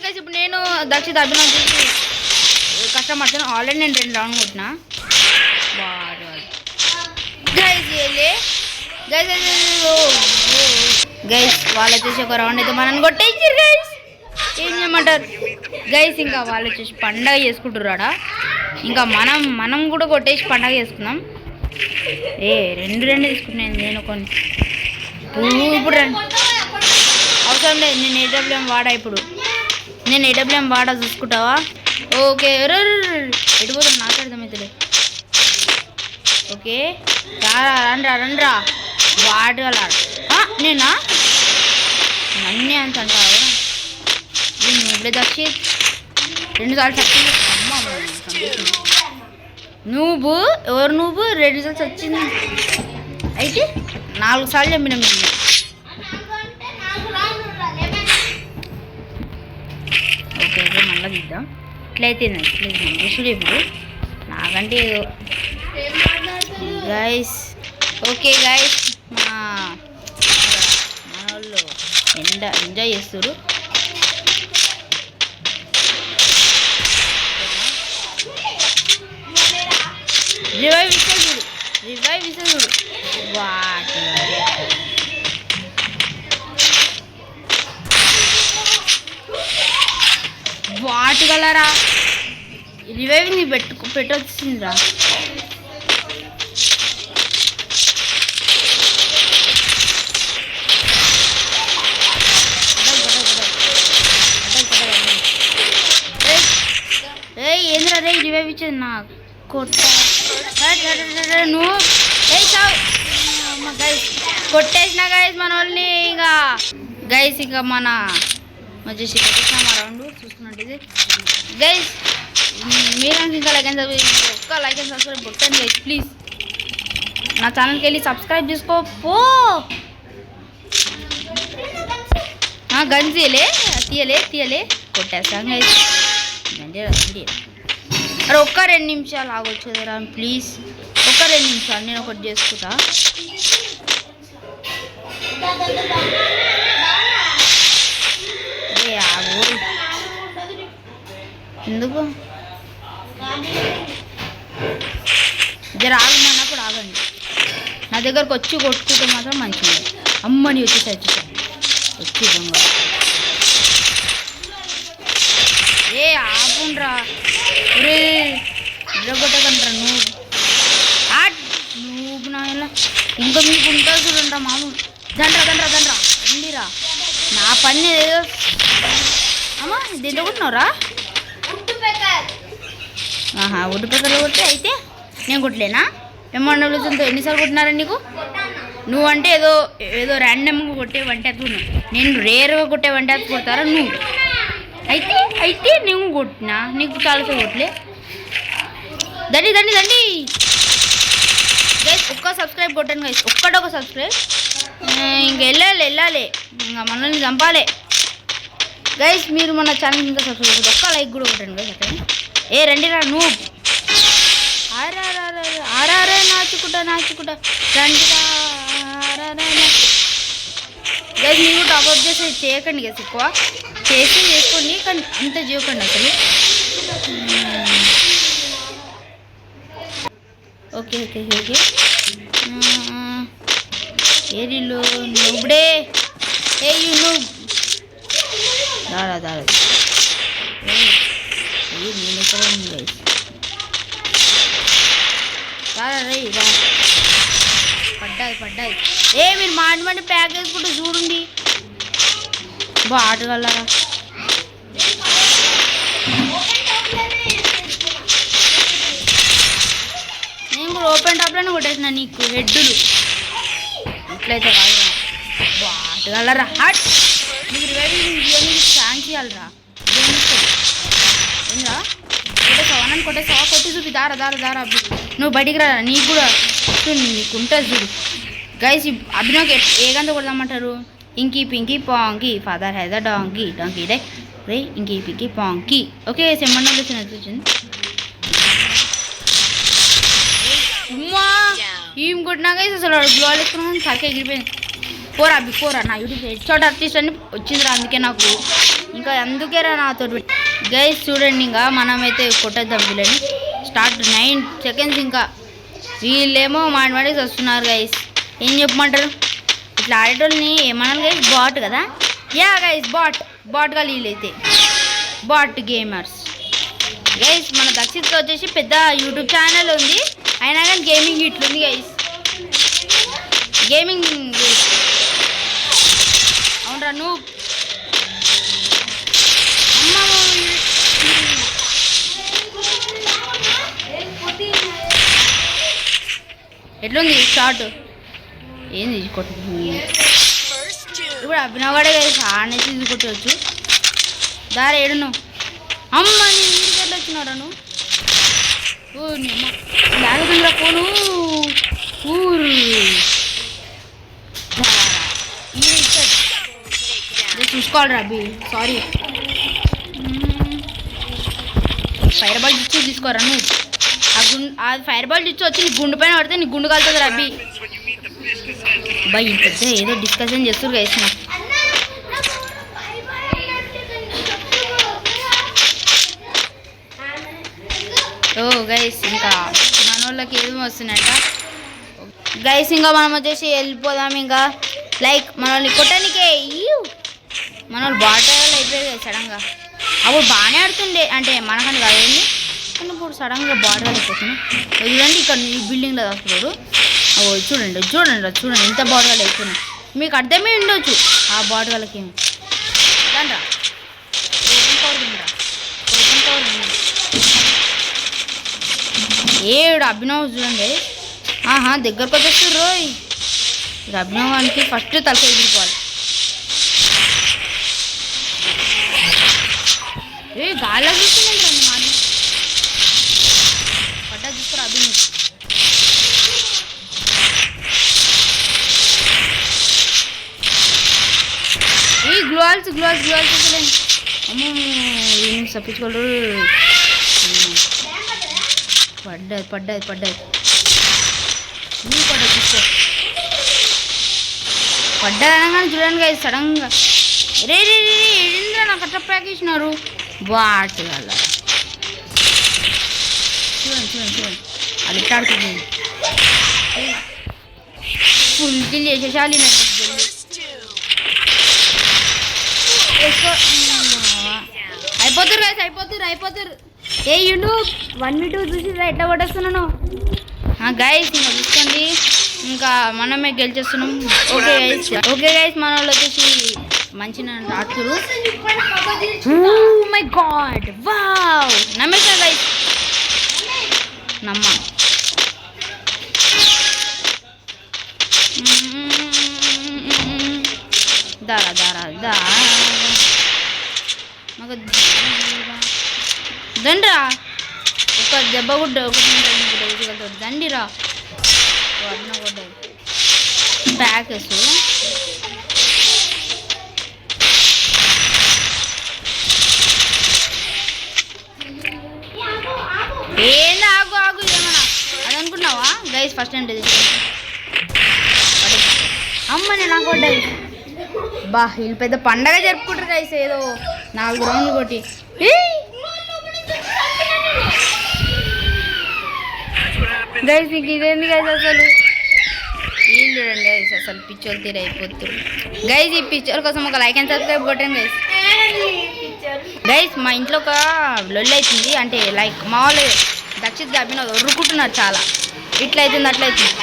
Guys ఇప్పుడు నేను దక్షిత అభినవ్ చూసి కష్టపడుతున్నాను. ఆల్రెడీ నేను 2 రౌండ్ కొట్టినా. గైస్ వాళ్ళు వచ్చేసి ఒక రౌండ్ అయితే మనల్ని కొట్టేసారు గైస్. ఏం చేయమంటారు గైస్? ఇంకా వాళ్ళు వచ్చేసి పండగ చేసుకుంటున్నాడా? ఇంకా మనం కూడా కొట్టేసి పండగ చేసుకున్నాం. 2 తీసుకున్నాను నేను కొన్ని. ఇప్పుడు అవసరం లేదు, నేను ఏడబ్ల్యూఎం వాడా. ఇప్పుడు నేను ఏడబ్ల్యూఎం వాడా, చూసుకుంటావా? ఓకే ఎడిపోతాను, నాకు అర్థమవుతుంది. ఓకే రండ్రా వాడగల నేనా నన్నే అంత అంటావు. నువ్వులే దక్షిత్ 2 సార్లు చచ్చింది. ఎవరు నువ్వు 2 సార్లు చచ్చింది అయితే 4 సార్లు చంపిన మీరు. ఓకే మళ్ళీ తీద్దాం. ఇట్లయితే చూడు ఇప్పుడు నాకంటే ఏదో గైస్. ఓకే గైస్ మన వాళ్ళు ఎంజాయ్ చేస్తారు. రివైవ్ ఇస్తే చూడు వాటగలరా. రివైవ్ ని పెట్టొచ్చిందిరా. ఏంద్రా రే రివైవ్ ఇచ్చేది నా కొట్ట నువ్వు గైస్ కొట్టేసిన గైస్ మన వాళ్ళని. ఇంకా గైస్ ఇంకా మన వచ్చేసి కొట్టేసిన మా రౌండ్ చూసుకున్నట్టు ఇది గైస్. మీరు ఇంకా లైక్ అండ్ ఒక్క లైక్ అండ్ సబ్స్క్రైబ్ కొట్టండి గైస్ ప్లీజ్. నా ఛానల్కి వెళ్ళి సబ్స్క్రైబ్ చేసుకో పో. గన్ తీయలే కొట్టేస్తాం గైస్. అరే ఒక్క 2 నిమిషాలు ఆగొచ్చు కదరా ప్లీజ్. ఒక్క 2 నిమిషాలు నేను ఒకటి చేసుకుంటా. ఆగు ఎందుకు జర ఆగమన్నప్పుడు ఆగండి. నా దగ్గరకు వచ్చి కొట్టుకుంటే మాత్రం మంచిగా. అమ్మని వచ్చి దొంగ ఆపుండ్రా. రే కొట్టకండ్రా నువ్వు నా ఇలా ఇంకా మీకు ఉంటుంది చూడండి మామూలు. దండ్రా ఉండిరా. నా పని ఏదో అమ్మా దీంట్లో కొట్టినవరా? ఉడ్డు పెక్కలు కొట్టి అయితే నేను కొట్టలేనా? ఎంఆర్డబ్ల్యూతో ఎన్నిసార్లు కొట్టినారా నీకు? నువ్వంటే ఏదో ర్యాండమ్గా కొట్టేవంటే అతున్నావు. నేను రేర్గా కొట్టేవంటే అది కొడతారా నువ్వు? అయితే నువ్వు కొట్టినా నీకు చాలాసేపు కొట్టలే. దండి గైస్ ఒక్క సబ్స్క్రైబ్ కొట్టండి గైస్. ఒక్క సబ్స్క్రైబ్. ఇంక వెళ్ళాలి ఇంకా మనల్ని చంపాలి గైస్. మీరు మన ఛానల్ ఇంకా సబ్స్క్రైబ్ కొట్టి ఒక్క లైక్ కూడా కొట్టండి గైస్. అట్లా రండిరా నువ్వు ఆరారే నాచుకుంటా రండిరా గైస్. మీరు టాప్అప్ చేసి చేయకండి గైస్. ఎక్కువ చేసుకోండి కానీ అంత చేయకండి అసలు. ఓకే ఏరిలో నువ్వుడే నువ్వు దారా నేను ఎక్కడ ఉంది గైస్. రా పడ్డాయి. మీరు మాటి ప్యాక్ చేసుకుంటూ చూడండి. ఆటగలరా. నేను కూడా ఓపెన్ టాప్లోనే కొట్టేసిన నీకు హెడ్డులు. ఇట్లయితే కాదురా. ఆటగలరా హాట్. నీకు రివైవింగ్ ఛాన్స్ ఇవ్వాలరా. ఏంరా కొట్టేసావా కొట్టి చూపి. దారా నువ్వు బయటికి రా. నీకు కూడా నీకు ఉంటుంది చూడు గైస్. అభినవ్కి ఏ గంట కొడదామంటారు? Inky pinky ponky father has a donkey డే రే ఇంకీ పింకీ పాంకీ. ఓకే సెమ్మన్నోళ్ళు వచ్చింది. ఉమ్మా ఏం కొట్టినా గైస్ అసలు గ్లో వేసుకున్నాను. తలకి ఎగిరిపోయింది. పోరా అబ్బి పోరా, నా యూట్యూబ్ హెడ్ షాట్ ఆర్టిస్ట్ అని వచ్చిందిరా, అందుకే నాకు ఇంకా అందుకేరా నాతో గైస్. చూడండి ఇంకా మనమైతే కొట్టేద్దాం వీళ్ళని. Start 9 seconds. ఇంకా వీళ్ళేమో మాడిమాడికి వస్తున్నారు గైస్. ఏం చెప్పమంటారు ఇట్లా ఆడేటోళ్ళని? ఏమన్నా గైస్ బాట్ కదా, యా గైస్ బాట్గా వీళ్ళైతే బాట్ గేమర్స్ గైస్. మన దక్షిత్కి వచ్చేసి పెద్ద యూట్యూబ్ ఛానల్ ఉంది, అయినా కానీ గేమింగ్ ఇట్లుంది గైస్. గేమింగ్ అవునరా నువ్వు ఎట్లుంది షార్ట్? ఏంది కొట్టు ఇప్పుడు అభినవ్ గడే ఆడనేసి ఇది కొట్టవచ్చు. దారి ఏడును అమ్మ నీ ఇంటికి ఎట్లా వచ్చినారా నువ్వు? అమ్మ పోను ఊరు చూసుకోవాలరా అభి. సారీ ఫైర్ బాల్ ఇచ్చి తీసుకోరా నువ్వు. ఆ ఫైర్ బాల్ ఇచ్చి వచ్చి నీ గుండు పైన పడితే నీ గుండు కాలుతుంది రబ్బీ. అబ్బాయి పెద్ద ఏదో డిస్కషన్ చేస్తారు గైస్. ఓ గైస్ ఇంకా మన వాళ్ళకి ఏమి వస్తున్నట్ట గైస్. ఇంకా మనం వచ్చేసి వెళ్ళిపోదాం. ఇంకా లైక్ మన వాళ్ళని కొట్టడానికే మన వాళ్ళు బాటలు అయిపోయారు కదా సడన్గా. అప్పుడు బాగానే ఆడుతుండే, అంటే మనకని కాదండి కానీ ఇప్పుడు సడన్గా బాటలు అయిపోతున్నాయి. చూడండి ఇక్కడ ఈ బిల్డింగ్లో వస్తున్నాడు. చూడండి చూడండి చూడండి ఎంత బాటలు అయిపోయినాయి. మీకు అర్థమే ఉండొచ్చు ఆ బాటలకి ఏమి రా ఏడు అభినవ్ చూడండి. దగ్గరకు వచ్చేసి రోయ్ అభినవానికి ఫస్ట్ తలకాయ ఎగిరిపోవాలి. గాల్లో చూస్తున్నాను మాది పడ్డా చూసుకోరా అభినవ్. గ్లోవాల్స్ చూసలేండి. అమ్మో ఏం తప్పించుకోరు. పడ్డాయి నీ పడ్డా చూసుకో. పడ్డా అనగానే చూడండి కదా సడన్గా రే ఏంద్రా నాకు అట్లా ప్యాక్ ఇచ్చినారు బాట్ వల్ల. చూడండి అది ఎట్లా ఆడుతుంది. ఫుల్ కిల్ చేసేసాలి. అయిపోతారు. ఏ యూను 1v2 చూసి ఎట్లా పట్టేస్తున్నాను గైస్. ఇంకా చూసుకోండి ఇంకా మనమే గెలిచేస్తున్నాం. ఓకే గైస్ మన వాళ్ళు వచ్చేసి మంచిగా ఆడుతురు. మై గాడ్ వావ్ నమ్మేసా గైస్ నమ్మ. దారా మాకు దండిరా ఒక దెబ్బ గుడ్డ ఒకటి దండిరా అన్న కొట్ట ప్యాకెస్. ఏంది ఆగు ఏమన్నా అది అనుకున్నావా గైస్? ఫస్ట్ టైం అమ్మ నేను నాకు కొట్టాయి. వీళ్ళు పెద్ద పండగ జరుపుకుంటారు గైస్. ఏదో 4 రౌండ్లు కొట్టి గైస్. ఇంక ఇదేంది గైస్ అసలు ఏం చూడండి గైస్. అసలు పిక్చర్ తీరు అయిపోతుంది గైస్. ఈ పిక్చర్ కోసం ఒక లైక్ అండ్ సబ్స్క్రైబ్ కొట్టండి గైస్. మా ఇంట్లో ఒక లొల్లి అవుతుంది, అంటే లైక్ మా వాళ్ళు దక్షిత్ అభినవ్ ఉరుకుంటున్నారు చాలా. ఇట్లా అవుతుంది అట్లా అవుతుంది.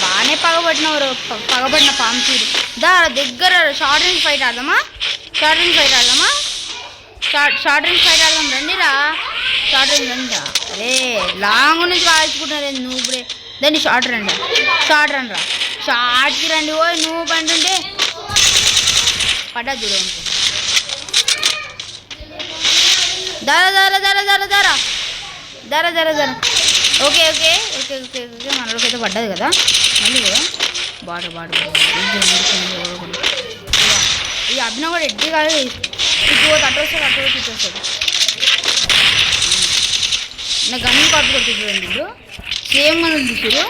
బాగానే పగబట్టినవారు. పగబడిన పాంచీరు దగ్గర షార్ట్ రేంజ్ ఫైట్ ఆడదాం రండిరా. షార్ట్ రేంజ్ రండిరా. అరే లాంగ్ నుంచి కాల్చుకుంటున్నారు నువ్వు ఇప్పుడే. దాన్ని షార్ట్ రండి షార్ట్కి రండి. ఓ నువ్వు పంటుంటే పడ్డా చూడ. దారా ఓకే మనలోకైతే పడ్డది కదా. మళ్ళీ కూడా బాడు ఈ అభినవ్ కూడా ఎడ్డి కాదు. ఇటు వస్తాడు నా గన్ను కాపీ కొట్టి చూడండి. వీళ్ళు సేమ్ మనలు చూసారు.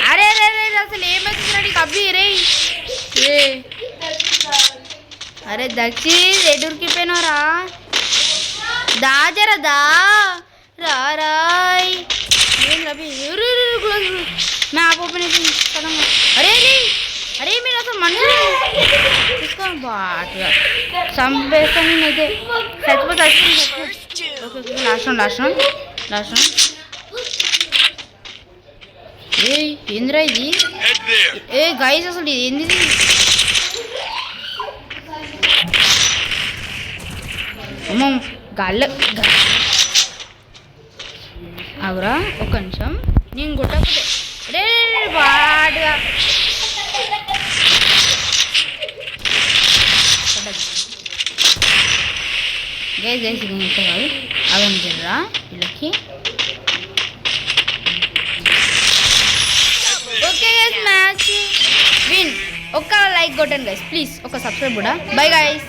అరే అరే అరే అసలు ఏమవుతుందిరా నీకు అబ్బి రే ఏ అరే దక్షి ఎదురుకిపోయినారా దాజరా దా రాయ్ ఏం రవి మ్యాప్ ఓపెన్ అయిపోయింది అరే అరే అరే మీరు అసలు మనుషులు తీసుకో బాగా చంపేస్తాను నేనైతే చచ్చిపోతే ఓకే లాస్ట్ ఏ ఏంద్రా ఇది ఏ గైస్ అసలు ఇది ఏంది అమ్మో గాల్ల అవురా ఒక నిమిషం నేను కొట్టకపోతే రే బాగా గైస్ గైస్ ఇంకా కాదు అవన్నీ తినరా వీళ్ళకి ఓకే గైస్ మ్యాచ్ విన్ ఒక్క లైక్ కొట్టండి గైస్ ప్లీజ్ ఒక సబ్స్క్రైబ్ కూడా బై గైస్